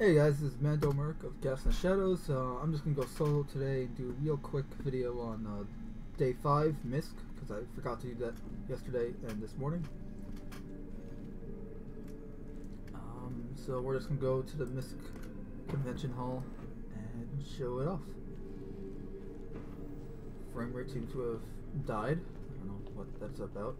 Hey guys, this is Mando Merc of Gas and Shadows. I'm just gonna go solo today and do a real quick video on day 5 MISC, because I forgot to do that yesterday and this morning. So we're just gonna go to the MISC convention hall and show it off. Frame rate seems to have died. I don't know what that's about.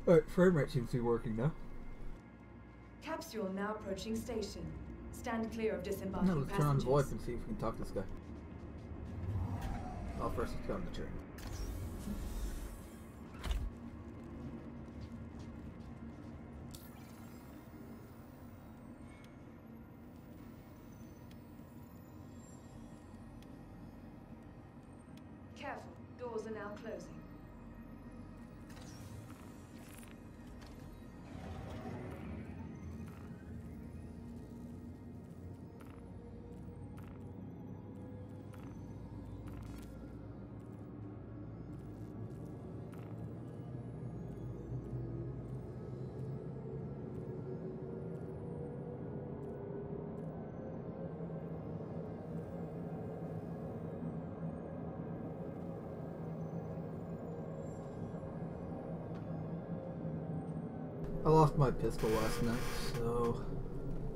Alright, frame rate seems to be working now. Capsule now approaching station. Stand clear of disembarking Now let's turn on the passengers. VoIP and see if we can talk to this guy. Oh, first let's get on the train. Careful, doors are now closing. I lost my pistol last night, so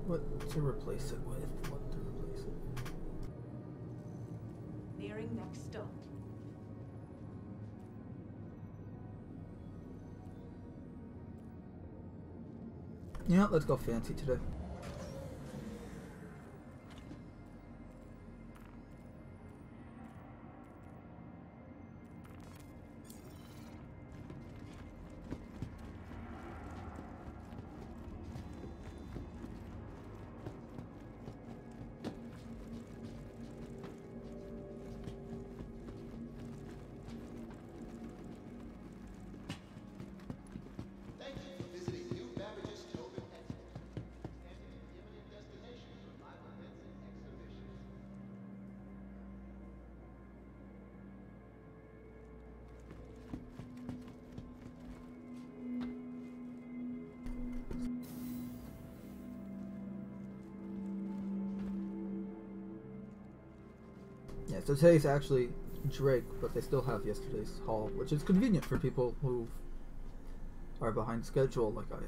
what to replace it with? Nearing next stop. Yeah, let's go fancy today. Yeah, so today's actually Drake, but they still have yesterday's haul, which is convenient for people who are behind schedule like I am.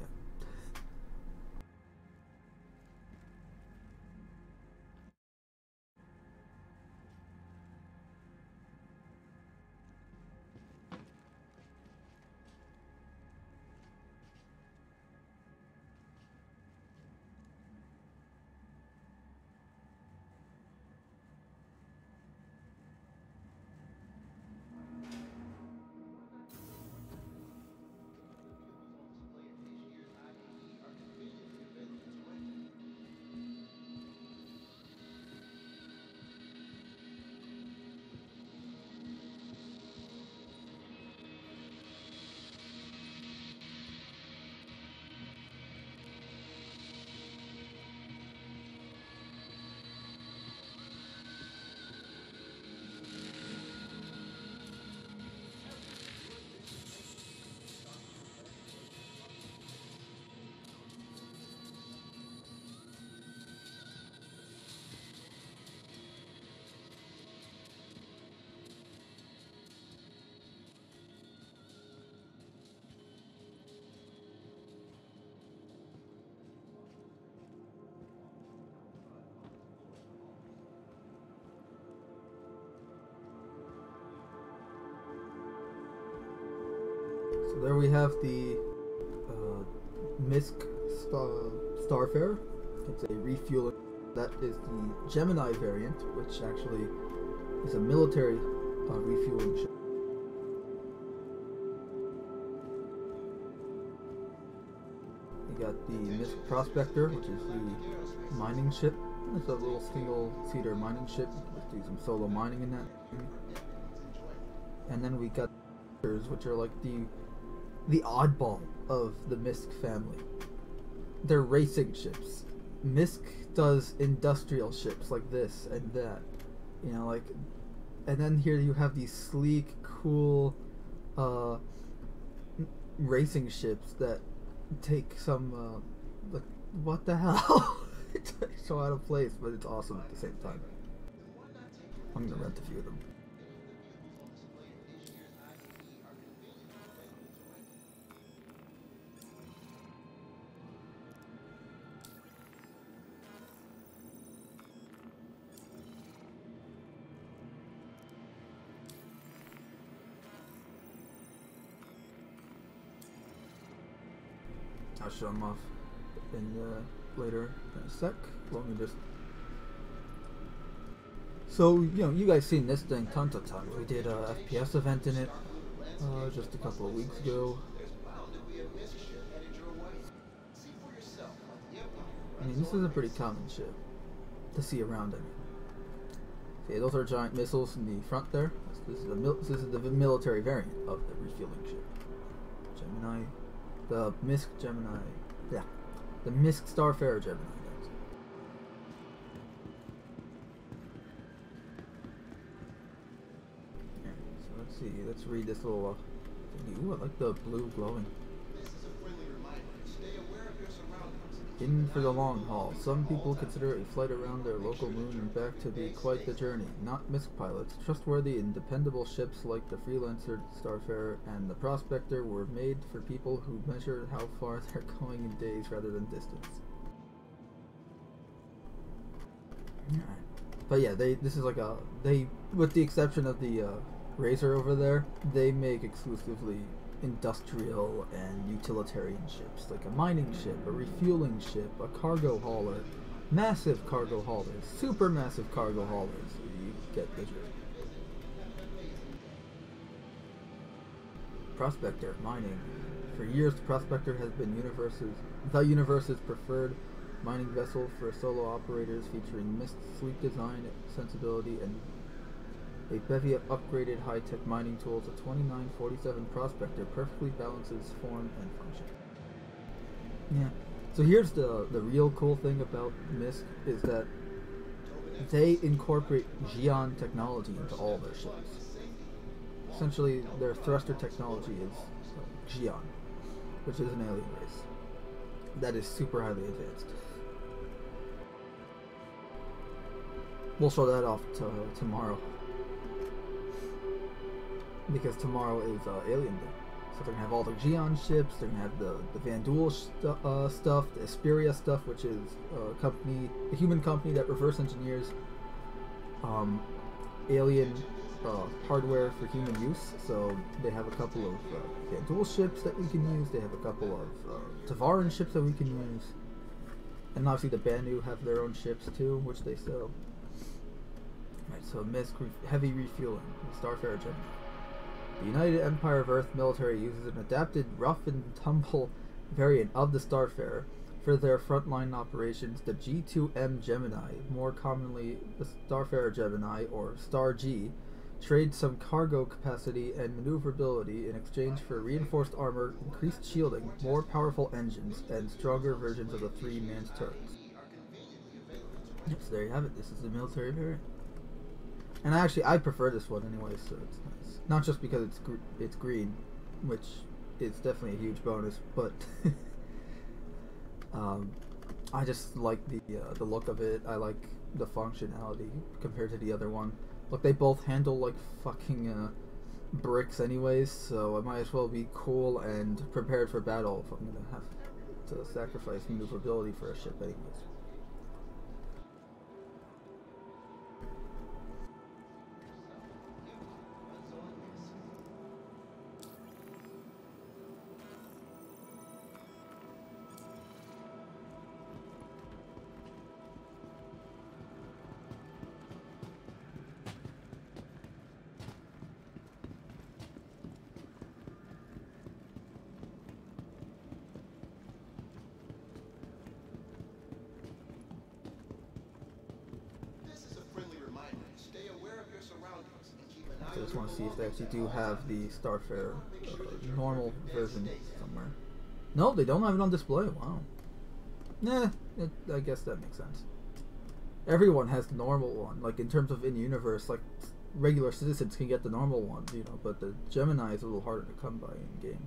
there we have the MISC Starfarer. It's a refueling. That is the Gemini variant, which actually is a military refueling ship. We got the MISC Prospector, which is the mining ship. It's a little single-seater mining ship. Let's do some solo mining in that. And then we got which are like the oddball of the MISC family. They're racing ships. MISC does industrial ships like this and that, you know, like, and then here you have these sleek, cool racing ships that take some like, what the hell? It's so out of place, but it's awesome at the same time. I'm gonna rent a few of them. I'll show them off in later in a sec. Let me just. So, you know, you guys seen this thing tons of times. We did a FPS event in it just a couple of weeks ago. I mean, this is a pretty common ship to see around it. See, those are giant missiles in the front there. This is the military variant of the refueling ship. Gemini. The MISC Gemini, yeah, the MISC Starfarer Gemini. Yeah, so let's see. Let's read this little. Ooh, I like the blue glowing. In for the long haul. Some people consider a flight around their local moon and back to be quite the journey. Not MISC pilots. Trustworthy and dependable ships like the Freelancer, Starfarer, and the Prospector were made for people who measure how far they're going in days rather than distance. But yeah, this is like with the exception of the Razor over there, they make exclusively industrial and utilitarian ships, like a mining ship, a refueling ship, a cargo hauler, massive cargo haulers, super massive cargo haulers. You get the drift. Prospector mining. For years, the Prospector has been the universe's preferred mining vessel for solo operators, featuring MISC sleek design, sensibility, and a bevy of upgraded high-tech mining tools. A 2947 Prospector perfectly balances form and function. Yeah. So here's the real cool thing about MISC is that they incorporate Xi'an technology into all their ships. Essentially, their thruster technology is Xi'an, which is an alien race that is super highly advanced. We'll show that off tomorrow. Because tomorrow is Alien Day. So they're going to have all the Xi'an ships, they're going to have the Vandul stuff, the Asperia stuff, which is a human company that reverse engineers alien hardware for human use. So they have a couple of Vandul ships that we can use, they have a couple of Tavaran ships that we can use. And obviously the Banu have their own ships too, which they sell. Right, so MISC heavy refueling, Starfarer Gemini. The United Empire of Earth military uses an adapted rough and tumble variant of the Starfarer for their frontline operations. The G2M Gemini, more commonly the Starfarer Gemini or Star G, trades some cargo capacity and maneuverability in exchange for reinforced armor, increased shielding, more powerful engines, and stronger versions of the three manned turrets. Yep, so there you have it. This is the military variant. And I prefer this one anyway, so it's nice. Not just because it's green, which is definitely a huge bonus, but I just like the look of it. I like the functionality compared to the other one. Look, they both handle like fucking bricks anyways, so I might as well be cool and prepared for battle if I'm gonna have to sacrifice maneuverability for a ship anyways. I just want to see if they actually do have the Starfare normal version somewhere. No, they don't have it on display. Wow. Nah, I guess that makes sense. Everyone has the normal one, like in terms of in-universe, like regular citizens can get the normal one, you know, but the Gemini is a little harder to come by in-game,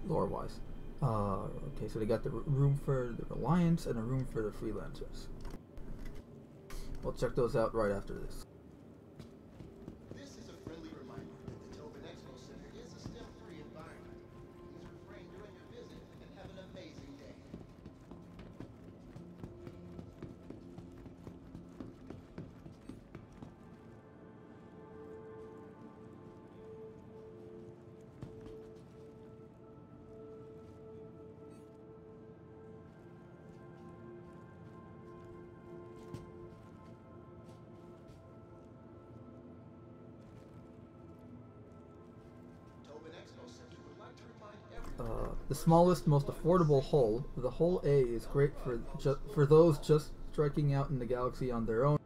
lore-wise. Okay, so they got the room for the Alliance and a room for the Freelancers. We'll check those out right after this. This is a friendly reminder that the Tobin Expo Center is a STEM-free environment. Please refrain during your visit and have an amazing day. The smallest, most affordable hull, the Hull A, is great for those just striking out in the galaxy on their own.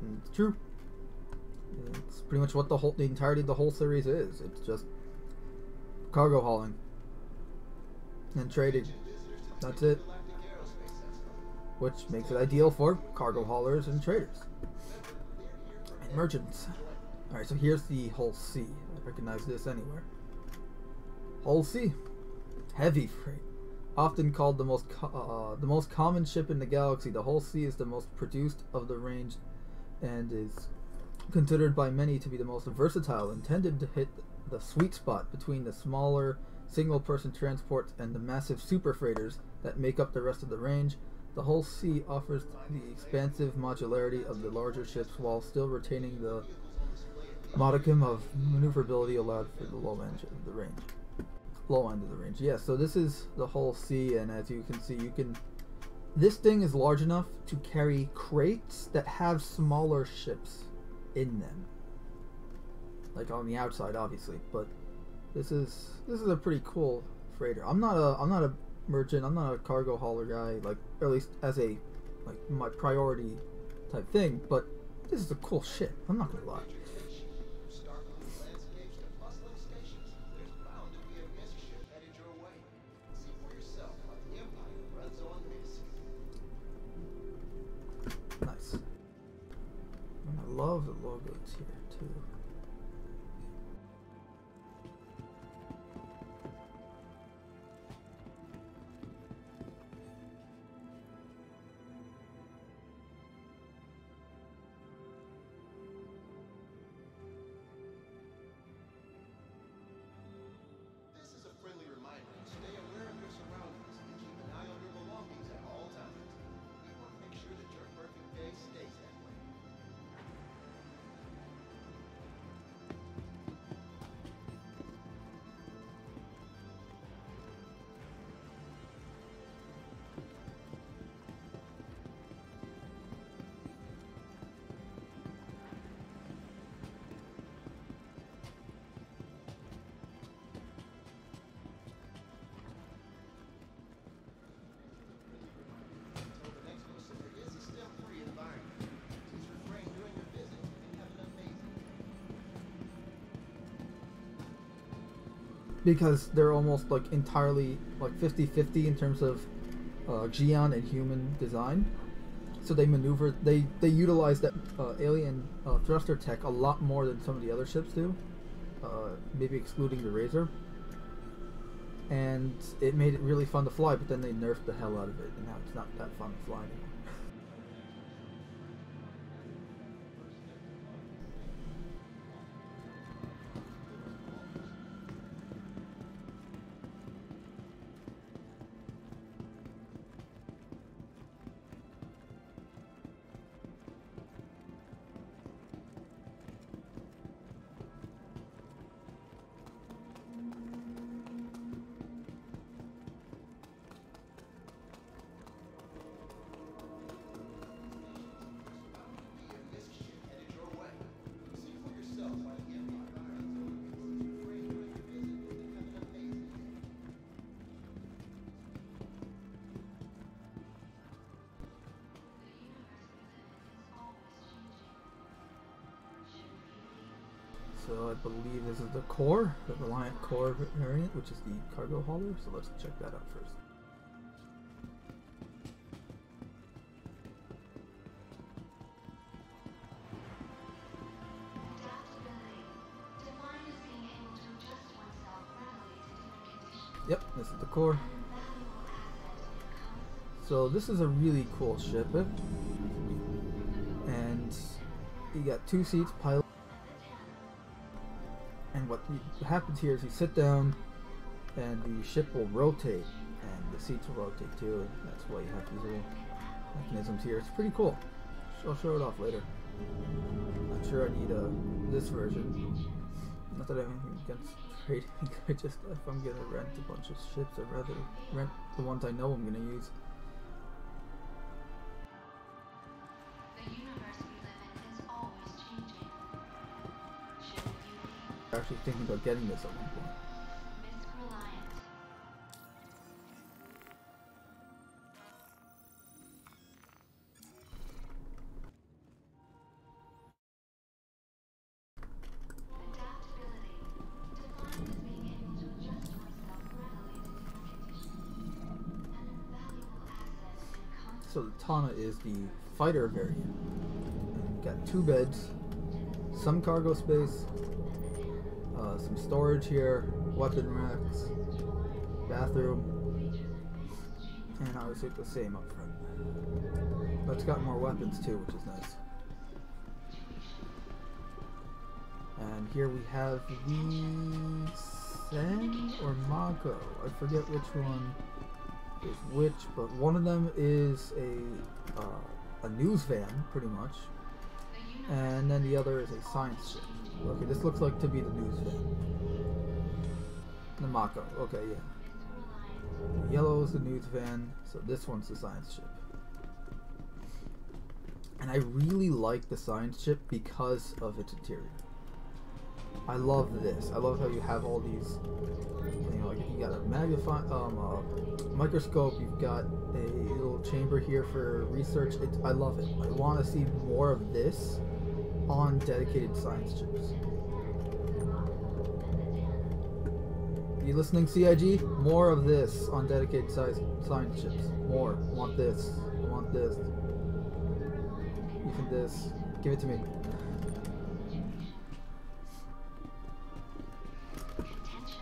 And it's true. It's pretty much what the entirety of the whole series is. It's just cargo hauling and trading. That's it. Which makes it ideal for cargo haulers and traders and merchants. Alright, so here's the Hull C. I recognize this anywhere. Hull C. Heavy freight. Often called the most common ship in the galaxy, the Hull C is the most produced of the range and is considered by many to be the most versatile, intended to hit the sweet spot between the smaller single-person transports and the massive super freighters that make up the rest of the range. The Hull C offers the expansive modularity of the larger ships while still retaining the modicum of maneuverability allowed for the low end of the range. Yeah, so this is the Hull C, and as you can see, this thing is large enough to carry crates that have smaller ships in them, like on the outside, obviously, but this is a pretty cool freighter. I'm not a merchant. I'm not a cargo hauler guy, like, or at least as a my priority type thing. But this is a cool shit. I'm not gonna lie. Nice. And I love the logos here too. Because they're almost like entirely like 50-50 in terms of Geon and human design, so they utilize that alien thruster tech a lot more than some of the other ships do, maybe excluding the Razor, and it made it really fun to fly, but then they nerfed the hell out of it and now it's not that fun to fly anymore. So I believe this is the core, the Reliant core variant, which is the cargo hauler. So let's check that out first. Yep, this is the core. So this is a really cool ship, and you got 2 seats, pilot. And what happens here is you sit down, and the ship will rotate, and the seats will rotate too. And that's why you have these little mechanisms here. It's pretty cool. I'll show it off later. Not sure I need this version. Not that I have anything against trading. I just, if I'm gonna rent a bunch of ships, I'd rather rent the ones I know I'm gonna use. The universe we live in is always changing. Shouldn't you be? I'm actually thinking about getting this at one point. Miss Reliant. Adaptability, defined as being able to adjust oneself readily to different conditions. An invaluable asset in constant. So the Tana is the fighter variant. And you've got 2 beds, some cargo space, some storage here, weapon racks, bathroom, and obviously the same up front. But it's got more weapons too, which is nice. And here we have the Sen or Mako. I forget which one is which, but one of them is a news van, pretty much, and then the other is a science ship. Okay, this looks like to be the news van. The Mako. Okay, yeah. The yellow is the news van, so this one's the science ship. And I really like the science ship because of its interior. I love this. I love how you have all these, you know, like you got a microscope, you've got a little chamber here for research. I love it. I want to see more of this on dedicated science chips. You listening, CIG? More of this on dedicated science chips. More. I want this. I want this. Even this. Give it to me. Intention,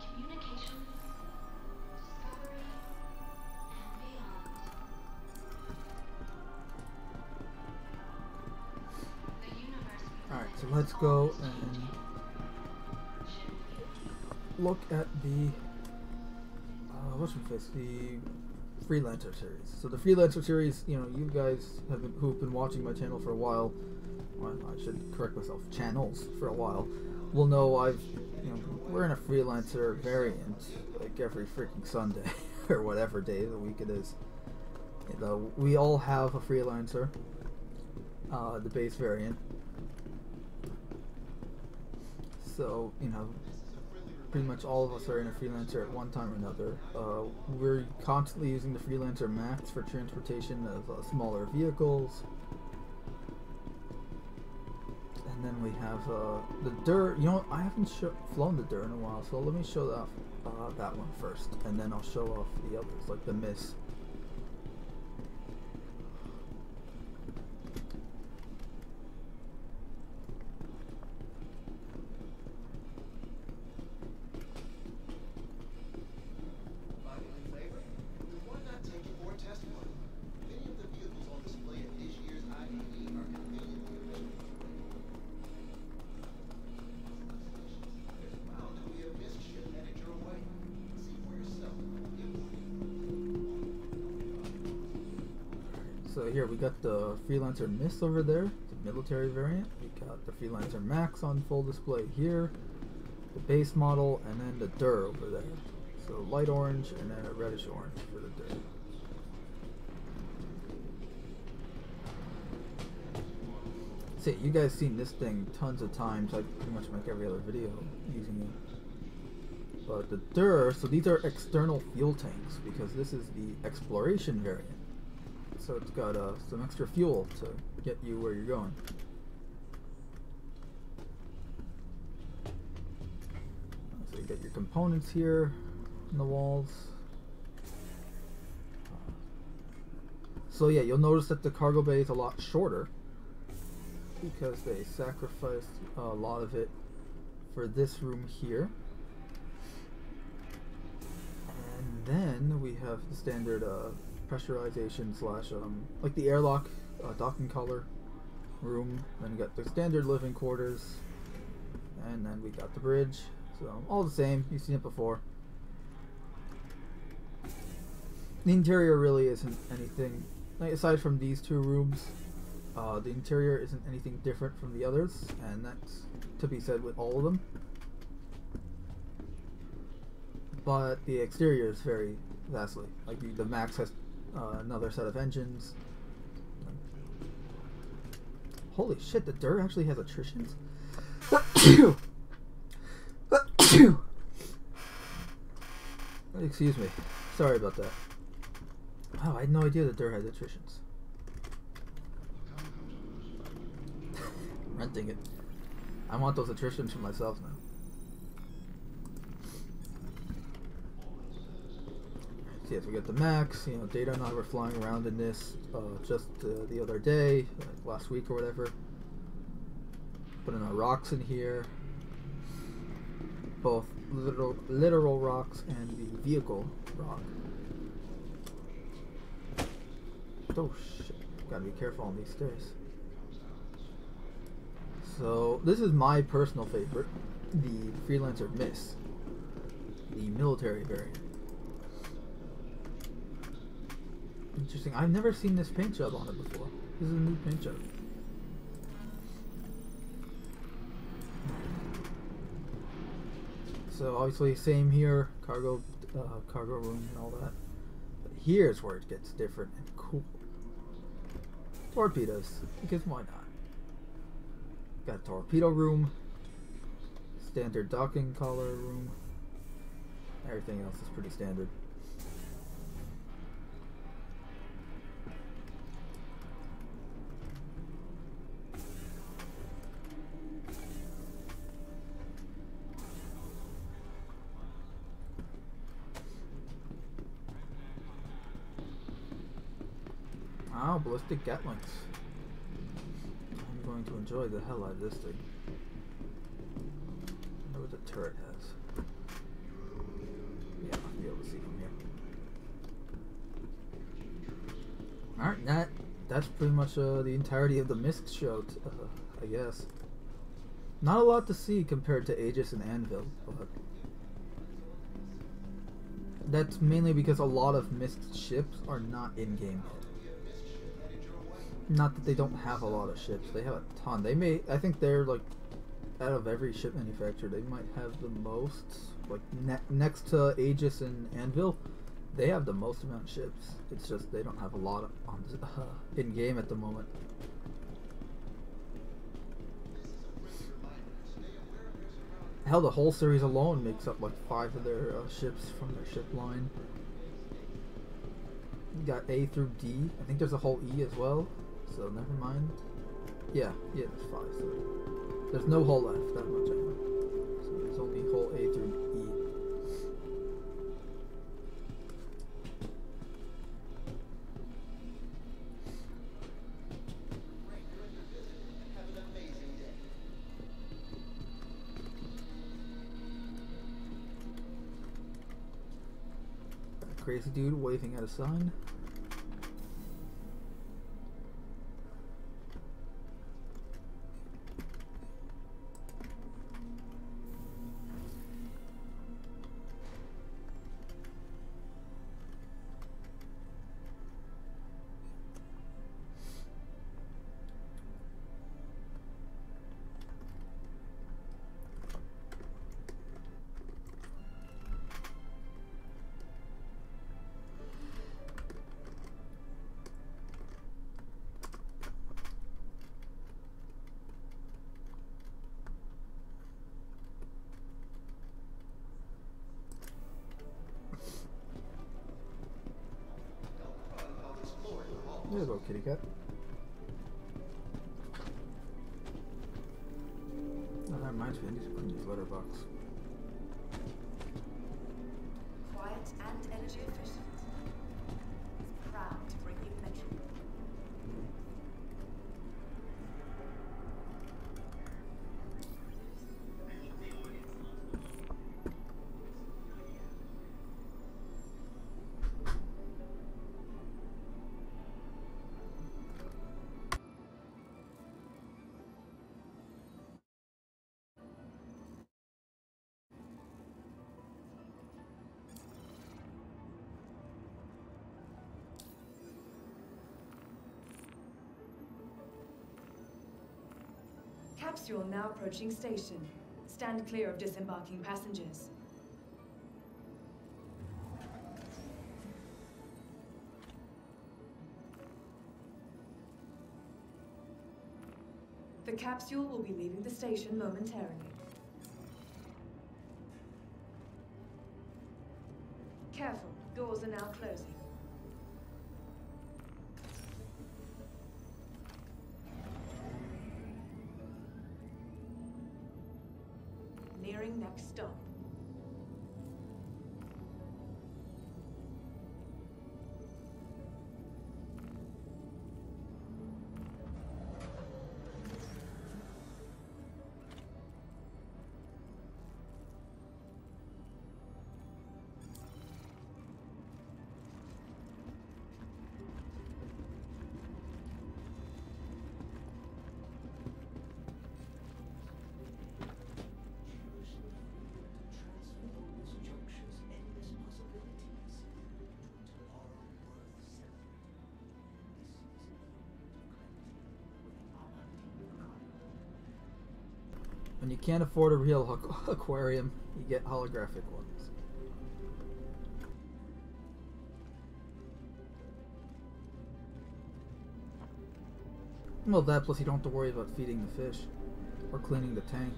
communication, discovery, and beyond. The universe we Alright, live so in let's is go always and changing. look at the the Freelancer series. So the Freelancer series, you know, you guys who've been watching my channel for a while, well, I should correct myself, channels for a while, will know we're in a Freelancer variant like every freaking Sunday or whatever day of the week it is. You know, we all have a Freelancer, the base variant. So, you know, pretty much all of us are in a Freelancer at one time or another. We're constantly using the Freelancer Max for transportation of smaller vehicles. And then we have the DUR. You know, I haven't flown the DUR in a while, so let me show off that one first, and then I'll show off the others, like the MISS. So here we got the Freelancer MISS over there, the military variant. We got the Freelancer Max on full display here, the base model, and then the DUR over there. So light orange and then a reddish orange for the DUR. See, you guys seen this thing tons of times. I pretty much make every other video using it. But the DUR, so these are external fuel tanks because this is the exploration variant. So it's got some extra fuel to get you where you're going. you get your components here in the walls. So yeah, you'll notice that the cargo bay is a lot shorter because they sacrificed a lot of it for this room here. And then we have the standard pressurization slash like the airlock docking collar room. Then you got the standard living quarters, and then we got the bridge. So all the same, you've seen it before. The interior really isn't anything, like, aside from these two rooms, the interior isn't anything different from the others, and that's to be said with all of them. But the exterior is very vastly, like the Max has another set of engines. Holy shit, the dirt actually has attritions? Excuse me. Sorry about that. Wow, I had no idea that dirt had attritions. Renting it. I want those attritions for myself now. So yes, we got the Max. You know, Data and I were flying around in this just the other day, like last week or whatever. Putting our rocks in here. Both literal rocks and the vehicle rock. Oh shit, gotta be careful on these stairs. So this is my personal favorite, the Freelancer Miss, the military variant. Interesting, I've never seen this paint job on it before. This is a new paint job. So obviously same here, cargo room and all that. But here's where it gets different and cool. Torpedoes, because why not? Got a torpedo room, standard docking collar room. Everything else is pretty standard. Wow, ballistic Gatlings. I'm going to enjoy the hell out of this thing. I wonder what the turret has. Yeah, I'll be able to see from here. Alright, that's pretty much the entirety of the Misk show, I guess. Not a lot to see compared to Aegis and Anvil, but that's mainly because a lot of Misk's ships are not in-game yet. Not that they don't have a lot of ships, they have a ton. They may, I think they're like, out of every ship manufacturer, they might have the most, like next to Aegis and Anvil, they have the most amount of ships. It's just they don't have a lot on in game at the moment. Hell, the whole series alone makes up like 5 of their ships from their ship line. You got A through D. I think there's a whole E as well. So never mind. Yeah, there's 5. So there's no whole F, that much I know. So there's only whole A through E. Crazy dude waving at a sign. There you go, kitty cat. Oh, that reminds me, I need to clean this letterbox. and energy efficient. It's proud to bring you metro. Capsule now approaching station. Stand clear of disembarking passengers. The capsule will be leaving the station momentarily. Careful, doors are now closing. Nearing next stop. When you can't afford a real aquarium, you get holographic ones. Well, that plus you don't have to worry about feeding the fish or cleaning the tank.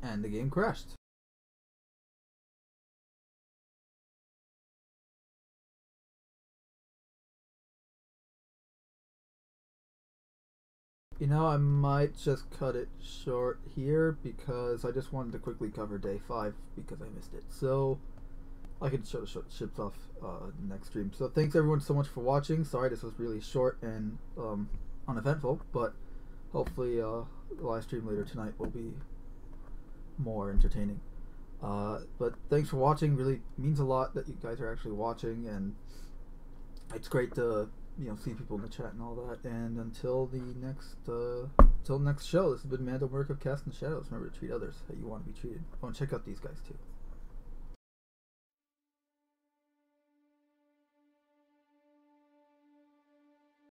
And the game crashed. You know, I might just cut it short here because I just wanted to quickly cover day 5 because I missed it. So I can show the ships off next stream. So thanks everyone so much for watching. Sorry this was really short and uneventful, but hopefully the live stream later tonight will be more entertaining. But thanks for watching. Really means a lot that you guys are actually watching, and it's great to see people in the chat and all that. And until the next show, this has been Mando, Merc of Cast and Shadows. Remember to treat others how you want to be treated. Oh, and check out these guys too.